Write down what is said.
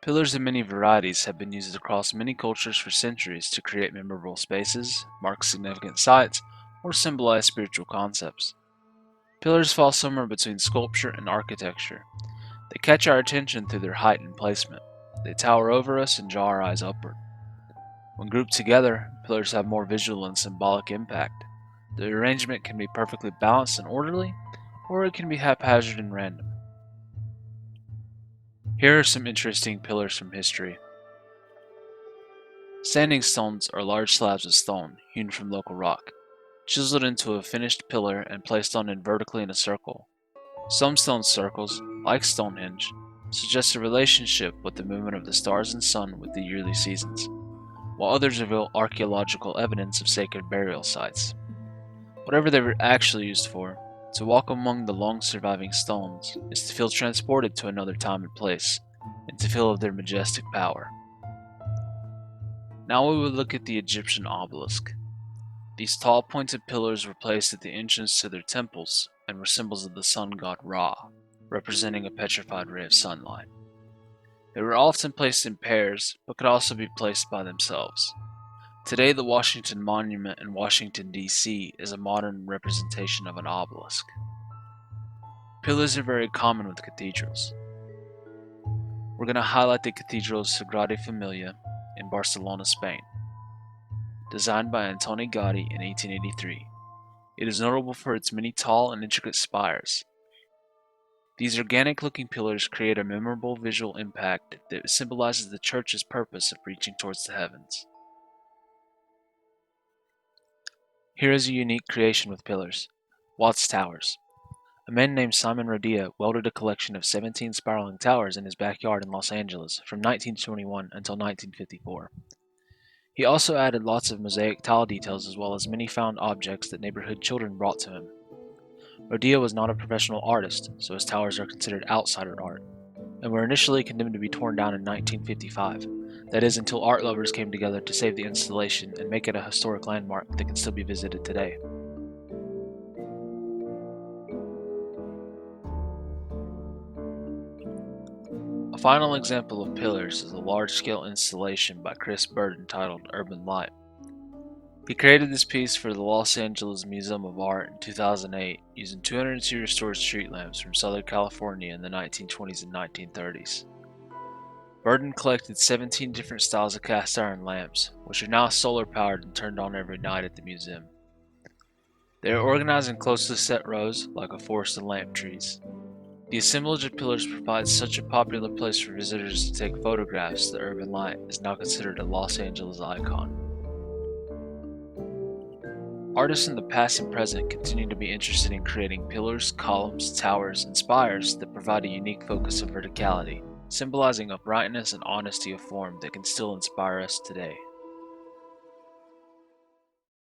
Pillars in many varieties have been used across many cultures for centuries to create memorable spaces, mark significant sites, or symbolize spiritual concepts. Pillars fall somewhere between sculpture and architecture. They catch our attention through their height and placement. They tower over us and draw our eyes upward. When grouped together, pillars have more visual and symbolic impact. The arrangement can be perfectly balanced and orderly, or it can be haphazard and random. Here are some interesting pillars from history. Standing stones are large slabs of stone hewn from local rock, chiseled into a finished pillar and placed on end vertically in a circle. Some stone circles, like Stonehenge, suggest a relationship with the movement of the stars and sun with the yearly seasons, while others reveal archaeological evidence of sacred burial sites. Whatever they were actually used for, to walk among the long surviving stones is to feel transported to another time and place, and to feel of their majestic power. Now we will look at the Egyptian obelisk. These tall pointed pillars were placed at the entrance to their temples and were symbols of the sun god Ra, representing a petrified ray of sunlight. They were often placed in pairs, but could also be placed by themselves. Today, the Washington Monument in Washington, D.C. is a modern representation of an obelisk. Pillars are very common with cathedrals. We're going to highlight the cathedral of Sagrada Familia in Barcelona, Spain. Designed by Antoni Gaudí in 1883, it is notable for its many tall and intricate spires. These organic-looking pillars create a memorable visual impact that symbolizes the church's purpose of reaching towards the heavens. Here is a unique creation with pillars: Walts Towers. A man named Simon Rodia welded a collection of 17 spiraling towers in his backyard in Los Angeles from 1921 until 1954. He also added lots of mosaic tile details as well as many found objects that neighborhood children brought to him. Rodia was not a professional artist, so his towers are considered outsider art, and were initially condemned to be torn down in 1955. That is, until art lovers came together to save the installation and make it a historic landmark that can still be visited today. A final example of pillars is a large-scale installation by Chris Bird entitled Urban Light. He created this piece for the Los Angeles Museum of Art in 2008 using 202 restored street lamps from Southern California in the 1920s and 1930s. Burden collected 17 different styles of cast iron lamps, which are now solar powered and turned on every night at the museum. They are organized in closely set rows like a forest of lamp trees. The assemblage of pillars provides such a popular place for visitors to take photographs that Urban Light is now considered a Los Angeles icon. Artists in the past and present continue to be interested in creating pillars, columns, towers, and spires that provide a unique focus of verticality, symbolizing uprightness and honesty of form that can still inspire us today.